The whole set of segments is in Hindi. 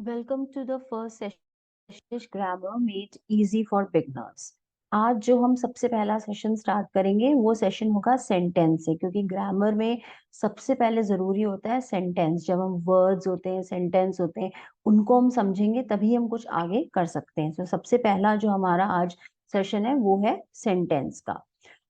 Welcome to the first session grammar made easy for beginners. आज जो हम सबसे पहला सेशन स्टार्ट करेंगे वो सेशन होगा सेंटेंस से, क्योंकि ग्रामर में सबसे पहले जरूरी होता है सेंटेंस। जब हम वर्ड्स होते हैं, सेंटेंस होते हैं, उनको हम समझेंगे तभी हम कुछ आगे कर सकते हैं। तो सबसे पहला जो हमारा आज सेशन है वो है सेंटेंस का।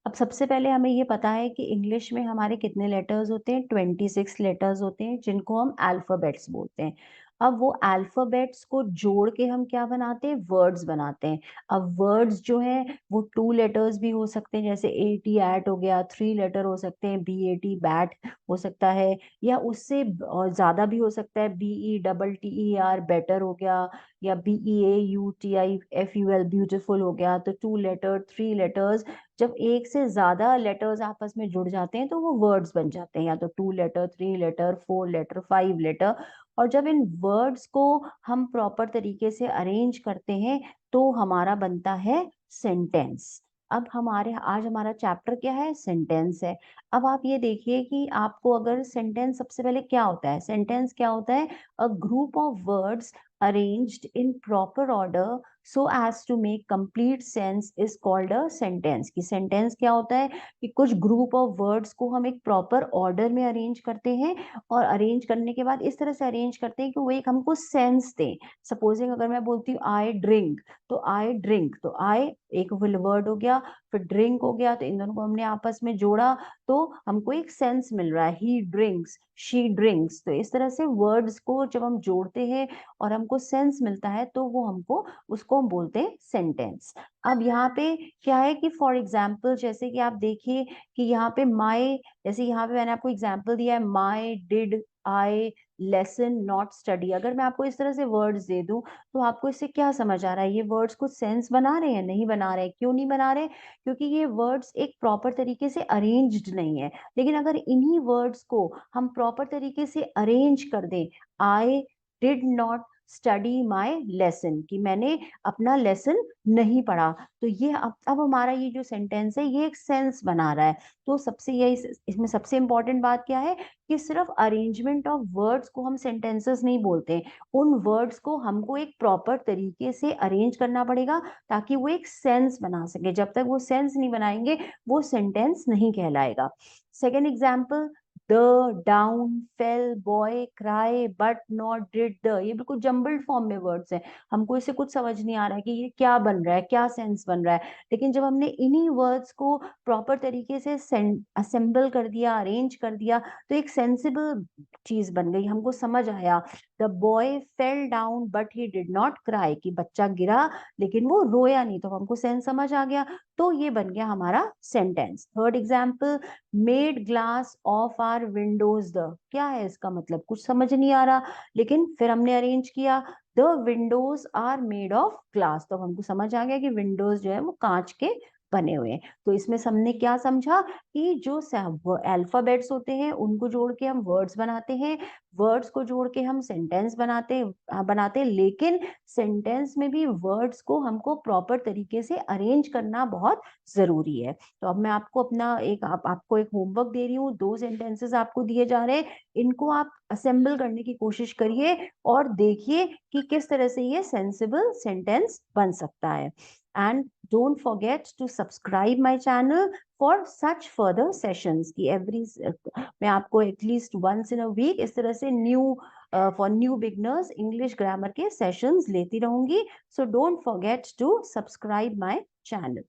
अब सबसे पहले हमें ये पता है कि इंग्लिश में हमारे कितने लेटर्स होते हैं। 26 लेटर्स होते हैं जिनको हम अल्फाबेट्स बोलते हैं। अब वो अल्फाबेट्स को जोड़ के हम क्या बनाते हैं, वर्ड्स बनाते हैं। अब वर्ड्स जो है वो 2 लेटर्स भी हो सकते हैं, जैसे एटी एट हो गया। 3 लेटर हो सकते हैं, BAT बैट हो सकता है, या उससे और ज्यादा भी हो सकता है, BETTER बेटर हो गया, या BEAUTIFUL ब्यूटीफुल हो गया। तो 2 लेटर, 3 लेटर्स, जब एक से ज्यादा लेटर्स आपस में जुड़ जाते हैं तो वो वर्ड्स बन जाते हैं, या तो 2 लेटर, 3 लेटर, 4 लेटर, 5 लेटर। और जब इन वर्ड्स को हम प्रॉपर तरीके से अरेंज करते हैं तो हमारा बनता है सेंटेंस। अब हमारे आज हमारा चैप्टर क्या है, सेंटेंस है। अब आप ये देखिए कि आपको अगर सेंटेंस, सबसे पहले क्या होता है सेंटेंस, क्या होता है, a group of words arranged in proper order so as to make complete sense is called a sentence. की सेंटेंस क्या होता है कि कुछ ग्रुप ऑफ वर्ड्स को हम एक प्रॉपर ऑर्डर में अरेंज करते हैं, और अरेंज करने के बाद इस तरह से अरेंज करते हैं कि वो एक हमको सेंस दे। सपोजिंग अगर मैं बोलती हूँ आई ड्रिंक, तो आई ड्रिंक, तो आई एक वर्ड हो गया, फिर ड्रिंक हो गया, तो इन दोनों को हमने आपस में जोड़ा तो हमको एक सेंस मिल रहा है, ही ड्रिंक्स, शी ड्रिंक्स। तो इस तरह से वर्ड्स को जब हम जोड़ते हैं और हमको सेंस मिलता है तो वो हमको, उसको हम बोलते हैं सेंटेंस। अब यहाँ पे क्या है कि फॉर एग्जाम्पल, जैसे कि आप देखिए कि यहाँ पे माई, जैसे यहाँ पे मैंने आपको एग्जाम्पल दिया है, my did I lesson not study. अगर मैं आपको इस तरह से वर्ड्स दे दूं तो आपको इससे क्या समझ आ रहा है, ये वर्ड्स कुछ सेंस बना रहे हैं, नहीं बना रहे। क्यों नहीं बना रहे, क्योंकि ये वर्ड्स एक प्रॉपर तरीके से अरेंज्ड नहीं है। लेकिन अगर इन्हीं वर्ड्स को हम प्रॉपर तरीके से अरेंज कर दें, I did not study my lesson, कि मैंने अपना लेसन नहीं पढ़ा, तो ये अब हमारा ये जो सेंटेंस है ये एक सेंस बना रहा है। तो सबसे ये इसमें सबसे इंपॉर्टेंट बात क्या है कि सिर्फ अरेंजमेंट ऑफ वर्ड्स को हम सेंटेंसेस नहीं बोलते, उन वर्ड्स को हमको एक प्रॉपर तरीके से अरेंज करना पड़ेगा ताकि वो एक सेंस बना सके। जब तक वो सेंस नहीं बनाएंगे वो सेंटेंस नहीं कहलाएगा। Second example, the, down, fail, boy, cry, but, not, did, the, ये बिल्कुल जम्बल्ड फॉर्म में वर्ड्स हैं। हमको इससे कुछ समझ नहीं आ रहा है कि ये क्या बन रहा है, क्या सेंस बन रहा है। लेकिन जब हमने इन्हीं वर्ड्स को प्रॉपर तरीके से असेंबल कर दिया, अरेंज कर दिया, तो एक सेंसिबल चीज बन गई, हमको समझ आया। The boy fell down but he did not cry, कि बच्चा गिरा लेकिन वो रोया नहीं, तो हमको सेंस समझ आ गया। तो ये बन गया हमारा sentence. Third example, made glass of are windows the, क्या है इसका मतलब, कुछ समझ नहीं आ रहा, लेकिन फिर हमने अरेंज किया, the windows are made of glass, तो हमको समझ आ गया कि विंडोज जो है वो कांच के बने हुए हैं। तो इसमें हमने क्या समझा कि जो अल्फाबेट्स होते हैं उनको जोड़ के हम वर्ड्स बनाते हैं, वर्ड्स को जोड़ के हम सेंटेंस बनाते हैं, लेकिन सेंटेंस में भी वर्ड्स को हमको प्रॉपर तरीके से अरेंज करना बहुत जरूरी है। तो अब मैं आपको अपना आपको एक होमवर्क दे रही हूँ, 2 सेंटेंसेस आपको दिए जा रहे हैं, इनको आप असेंबल करने की कोशिश करिए और देखिए कि किस तरह से ये सेंसिबल सेंटेंस बन सकता है। And don't forget to subscribe my channel for such further sessions, की एवरी, मैं आपको at least once in a week इस तरह से new, for new beginners English grammar के सेशंस लेती रहूंगी। So don't forget to subscribe my channel.